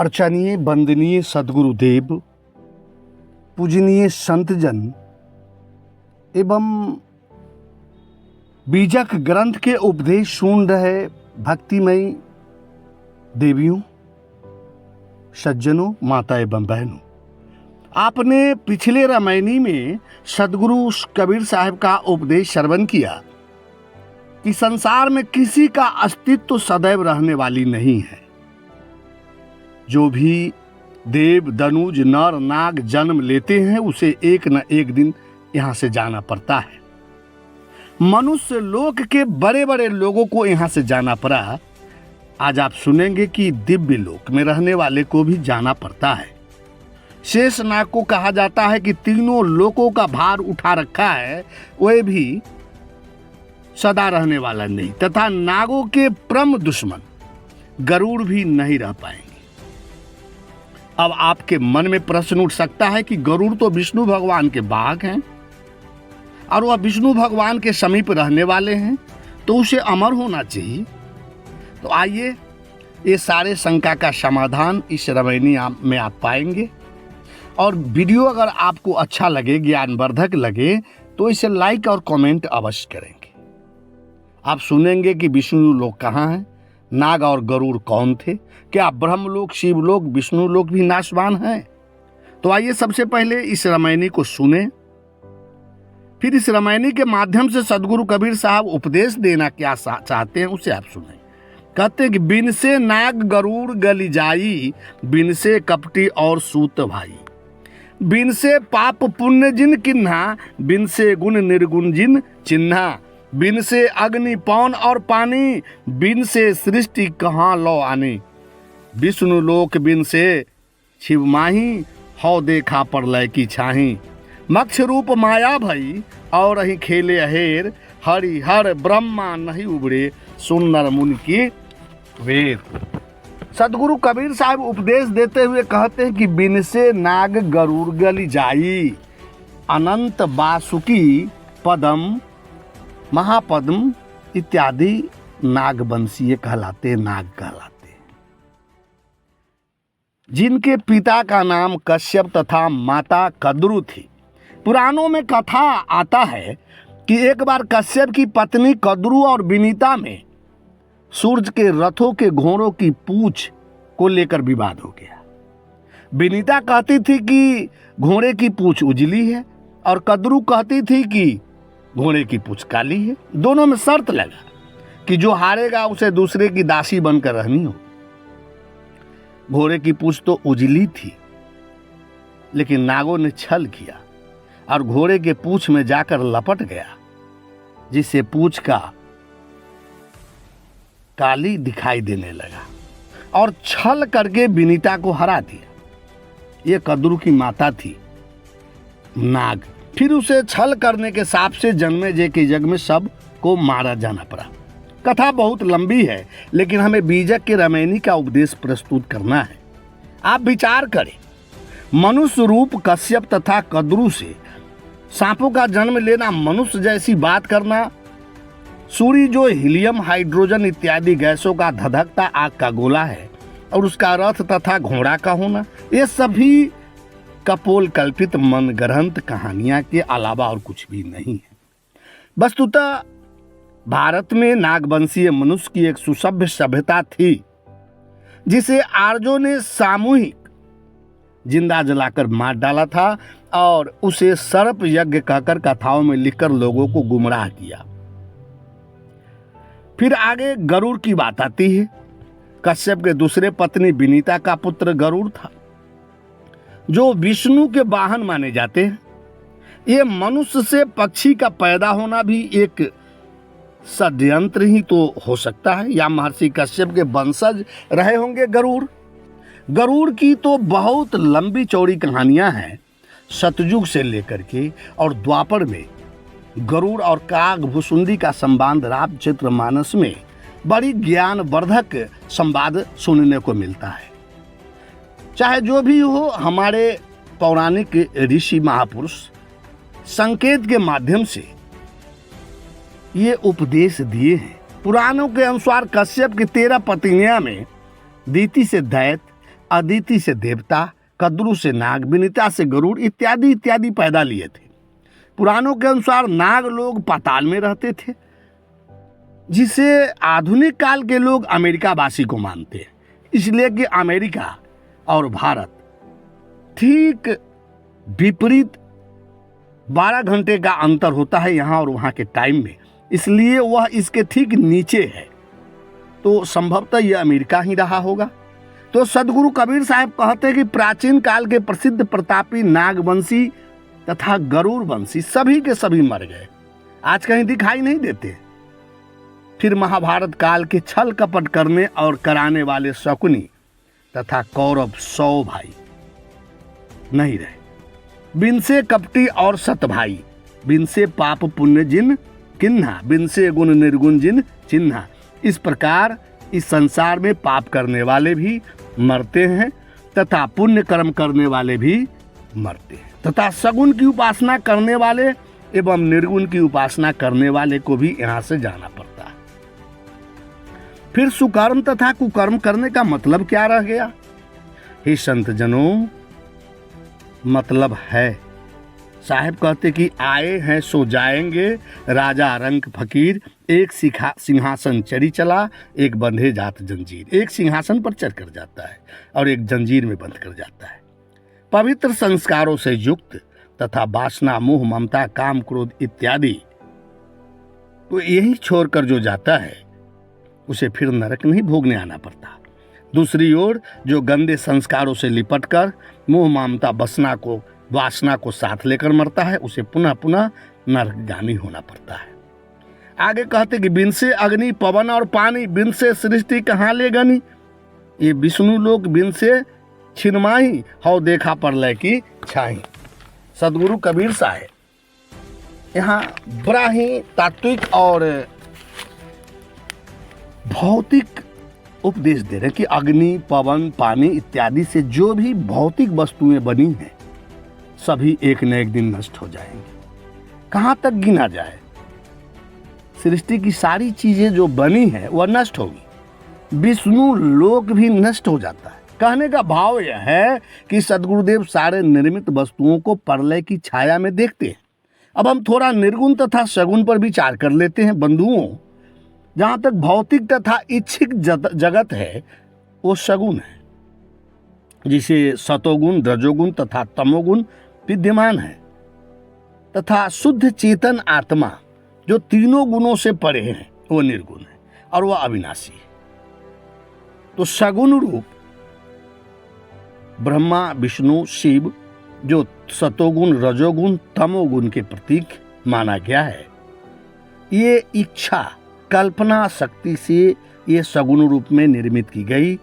अर्चनीय वंदनीय सद्गुरुदेव, पूजनीय संतजन एवं बीजक ग्रंथ के उपदेश सुन रहे भक्तिमयी देवियों, सज्जनों, माता एवं बहनों, आपने पिछले रामायणी में सद्गुरु कबीर साहब का उपदेश श्रवण किया कि संसार में किसी का अस्तित्व सदैव रहने वाली नहीं है। जो भी देव, दनुज, नर, नाग जन्म लेते हैं उसे एक न एक दिन यहां से जाना पड़ता है। मनुष्य लोक के बड़े बड़े लोगों को यहां से जाना पड़ा। आज आप सुनेंगे कि दिव्य लोक में रहने वाले को भी जाना पड़ता है। शेषनाग को कहा जाता है कि तीनों लोकों का भार उठा रखा है, वह भी सदा रहने वाला नहीं, तथा नागों के परम दुश्मन गरुड़ भी नहीं रह पाएंगे। अब आपके मन में प्रश्न उठ सकता है कि गरुड़ तो विष्णु भगवान के वाहक हैं और वह विष्णु भगवान के समीप रहने वाले हैं, तो उसे अमर होना चाहिए। तो आइए, ये सारे शंका का समाधान इस रामायणी में आप पाएंगे। और वीडियो अगर आपको अच्छा लगे, ज्ञानवर्धक लगे, तो इसे लाइक और कमेंट अवश्य करेंगे। आप सुनेंगे कि विष्णु लोक कहाँ हैं, नाग और गरुड़ कौन थे, क्या ब्रह्मलोक, शिवलोक, विष्णु लोक भी नाशवान हैं। तो आइए सबसे पहले इस रामायणी को सुने, फिर इस रामायणी के माध्यम से सद्गुरु कबीर साहब उपदेश देना क्या चाहते हैं उसे आप सुने। कहते हैं कि बिन से नाग गरुड़ गली जाई, बिन से कपटी और सूत भाई, बिन से पाप पुण्य जिन किन्हा, बिन से गुण निर्गुण जिन चिन्हा, बिन से अग्नि पौन और पानी, बिन से सृष्टि कहाँ लो आने, विष्णु लोक बिन से शिव माही, हौ देखा प्रलय की छाही, मक्ष रूप माया भई और ही खेले अहेर, हरि हर ब्रह्मा नहीं उबरे, सुनर मुनि की वेद। सदगुरु कबीर साहब उपदेश देते हुए कहते हैं कि बिन से नाग गरुड़ गली जाई, अनंत बासुकी पदम महापद्म इत्यादि नागवंशीय कहलाते, नाग कहलाते, जिनके पिता का नाम कश्यप तथा माता कद्रु थी। पुराणों में कथा आता है कि एक बार कश्यप की पत्नी कद्रु और विनीता में सूर्य के रथों के घोड़ों की पूंछ को लेकर विवाद हो गया। विनीता कहती थी कि घोड़े की पूंछ उजली है और कद्रु कहती थी कि घोड़े की पूंछ काली है। दोनों में शर्त लगा कि जो हारेगा उसे दूसरे की दासी बनकर रहनी हो। घोड़े की पूंछ तो उजली थी, लेकिन नागों ने छल किया और घोड़े के पूंछ में जाकर लपट गया, जिससे पूंछ का काली दिखाई देने लगा और छल करके विनीता को हरा दिया। ये कद्रु की माता थी नाग। फिर उसे छल करने के साप से जन्मेजय के यज्ञ में सब को मारा जाना पड़ा। कथा बहुत लंबी है, लेकिन हमें बीजक के रामायणी का उपदेश प्रस्तुत करना है। आप विचार करें, मनुष्य रूप कश्यप तथा कद्रु से सांपों का जन्म लेना, मनुष्य जैसी बात करना, सूर्य जो हीलियम, हाइड्रोजन इत्यादि गैसों का धधकता आग का गोला है और उसका रथ तथा घोड़ा का होना, ये सभी कपोल कल्पित मन ग्रंथ कहानियां के अलावा और कुछ भी नहीं है। वस्तुतः भारत में नागवंशीय मनुष्य की एक सुसभ्य सभ्यता थी, जिसे आर्यों ने सामूहिक जिंदा जलाकर मार डाला था और उसे सर्प यज्ञ कहकर कथाओं में लिखकर लोगों को गुमराह किया। फिर आगे गरुड़ की बात आती है। कश्यप के दूसरे पत्नी विनीता का पुत्र गरुड़ था, जो विष्णु के वाहन माने जाते हैं। ये मनुष्य से पक्षी का पैदा होना भी एक षड्यंत्र ही तो हो सकता है, या महर्षि कश्यप के वंशज रहे होंगे गरुड़। गरुड़ की तो बहुत लंबी चौड़ी कहानियां हैं, सतयुग से लेकर के और द्वापर में गरुड़ और काग भुसुंडी का संवाद रामचरितमानस में बड़ी ज्ञानवर्धक संवाद सुनने को मिलता है। चाहे जो भी हो, हमारे पौराणिक ऋषि महापुरुष संकेत के माध्यम से ये उपदेश दिए हैं। पुराणों के अनुसार कश्यप की 13 पत्नियां में दीति से दैत्य, अदिति से देवता, कद्रु से नाग, विनिता से गरुड़ इत्यादि इत्यादि पैदा लिए थे। पुराणों के अनुसार नाग लोग पाताल में रहते थे, जिसे आधुनिक काल के लोग अमेरिका वासी को मानते हैं, इसलिए कि अमेरिका और भारत ठीक विपरीत 12 घंटे का अंतर होता है यहाँ और वहाँ के टाइम में, इसलिए वह इसके ठीक नीचे है, तो संभवतः यह अमेरिका ही रहा होगा। तो सदगुरु कबीर साहब कहते हैं कि प्राचीन काल के प्रसिद्ध प्रतापी नागवंशी तथा गरुड़ वंशी सभी के सभी मर गए, आज कहीं दिखाई नहीं देते। फिर महाभारत काल के छल कपट करने और कराने वाले शकुनी तथा कौरव 100 भाई नहीं रहे। बिनसे कपटी और सत भाई, बिनसे पाप पुण्य जिन किन्हा, बिनसे गुण निर्गुण जिन चिन्हा। इस प्रकार इस संसार में पाप करने वाले भी मरते हैं तथा पुण्य कर्म करने वाले भी मरते हैं, तथा सगुण की उपासना करने वाले एवं निर्गुण की उपासना करने वाले को भी यहाँ से जाना पड़ता है। फिर सुकर्म तथा कुकर्म करने का मतलब क्या रह गया? हे संत जनों, मतलब है, साहब कहते कि आए हैं सो जाएंगे, राजा रंक फकीर, एक सिंहासन चढ़ी चला, एक बंधे जात जंजीर। एक सिंहासन पर चढ़ कर जाता है और एक जंजीर में बंध कर जाता है। पवित्र संस्कारों से युक्त तथा वासना मोह ममता काम क्रोध इत्यादि तो यही छोड़कर जो जाता है उसे फिर नरक नहीं भोगने आना पड़ता। दूसरी ओर जो गंदे संस्कारों से लिपटकर मोह ममता वासना को साथ लेकर मरता है, उसे पुनः पुनः नरकगामी होना पड़ता है। आगे कहते कि बिन से अग्नि पवन और पानी, बिन से सृष्टि कहाँ ले गनी। ये विष्णु लोक बिन से छिनमाही, हौ देखा प्रलय की छाई। सदगुरु कबीर साहब यहाँ बड़ा ही तात्विक और भौतिक उपदेश दे रहे कि अग्नि पवन पानी इत्यादि से जो भी भौतिक वस्तुएं बनी हैं सभी एक न एक दिन नष्ट हो जाएंगे। कहाँ तक गिना जाए, सृष्टि की सारी चीजें जो बनी है वह नष्ट होगी, विष्णु लोक भी नष्ट हो जाता है। कहने का भाव यह है कि सदगुरुदेव सारे निर्मित वस्तुओं को प्रलय की छाया में देखते हैं। अब हम थोड़ा निर्गुण तथा सगुण पर विचार कर लेते हैं बंधुओं। जहां तक भौतिक तथा इच्छिक जगत है वो सगुण है, जिसे सतोगुण रजोगुण तथा तमोगुण विद्यमान है, तथा शुद्ध चेतन आत्मा जो तीनों गुणों से परे है वो निर्गुण है और वह अविनाशी है। तो सगुण रूप ब्रह्मा विष्णु शिव जो सतोगुण रजोगुण तमोगुण के प्रतीक माना गया है, ये इच्छा कल्पना शक्ति से ये सगुण रूप में निर्मित की गई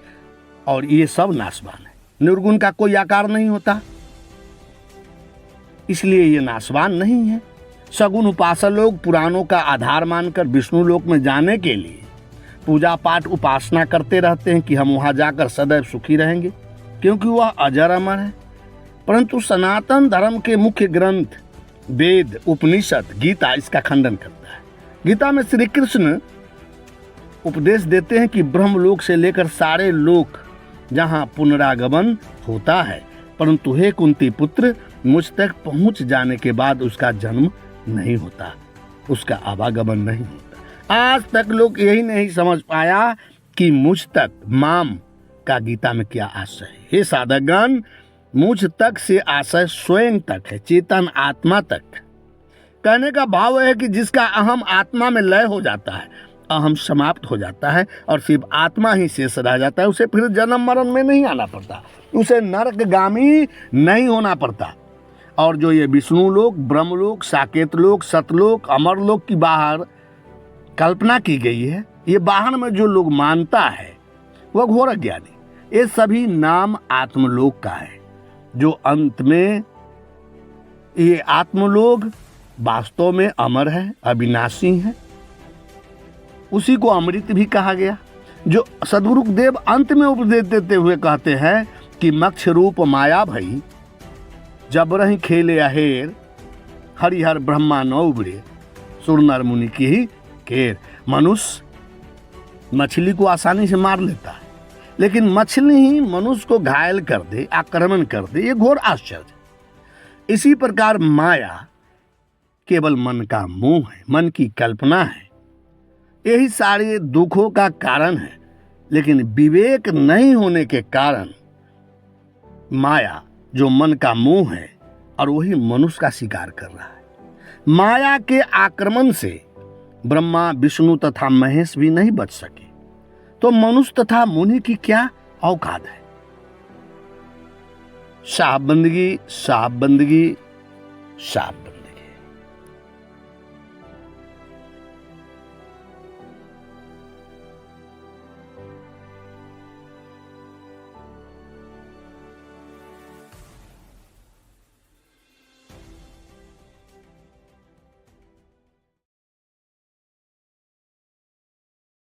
और ये सब नाशवान है। निर्गुण का कोई आकार नहीं होता, इसलिए ये नाशवान नहीं है। सगुण उपासक लोग पुराणों का आधार मानकर विष्णु लोक में जाने के लिए पूजा पाठ उपासना करते रहते हैं कि हम वहां जाकर सदैव सुखी रहेंगे, क्योंकि वह अजर अमर है। परंतु सनातन धर्म के मुख्य ग्रंथ वेद उपनिषद गीता इसका खंडन करता है। गीता में श्री कृष्ण उपदेश देते हैं कि ब्रह्मलोक से लेकर सारे लोक जहां पुनरागमन होता है, परंतु हे कुंती पुत्र, मुझ तक पहुंच जाने के बाद उसका जन्म नहीं होता, उसका आवागमन नहीं होता। आज तक लोग यही नहीं समझ पाया कि मुझ तक माम का गीता में क्या आशय है। हे साधकगण, मुझ तक से आशय स्वयं तक है, चेतन आत्मा तक। कहने का भाव है कि जिसका अहम आत्मा में लय हो जाता है, अहम समाप्त हो जाता है और सिर्फ आत्मा ही शेष रह जाता है, उसे फिर जन्म मरण में नहीं आना पड़ता, उसे नरकगामी नहीं होना पड़ता। और जो ये विष्णु लोक, ब्रह्मलोक, साकेत लोक, सतलोक, अमरलोक की बाहर कल्पना की गई है, ये बाहर में जो लोग मानता है वह घोर अज्ञानी। ये सभी नाम आत्मलोक का है, जो अंत में ये आत्मलोक वास्तव में अमर है, अविनाशी है, उसी को अमृत भी कहा गया। जो सदगुरुदेव अंत में उपदेश देते हुए कहते हैं कि मक्ष रूप माया भई जब रही खेले अहेर, हरिहर ब्रह्मा नौ उबरे, सुर नर मुनि की ही केर। मनुष्य मछली को आसानी से मार लेता है, लेकिन मछली ही मनुष्य को घायल कर दे, आक्रमण कर दे, ये घोर आश्चर्य। इसी प्रकार माया केवल मन का मोह है, मन की कल्पना है, यही सारे दुखों का कारण है। लेकिन विवेक नहीं होने के कारण माया जो मन का मोह है और वही मनुष्य का शिकार कर रहा है। माया के आक्रमण से ब्रह्मा, विष्णु तथा महेश भी नहीं बच सके, तो मनुष्य तथा मुनि की क्या औकात है। साहब बंदगी, साहब बंदगी, साहब बंदगी।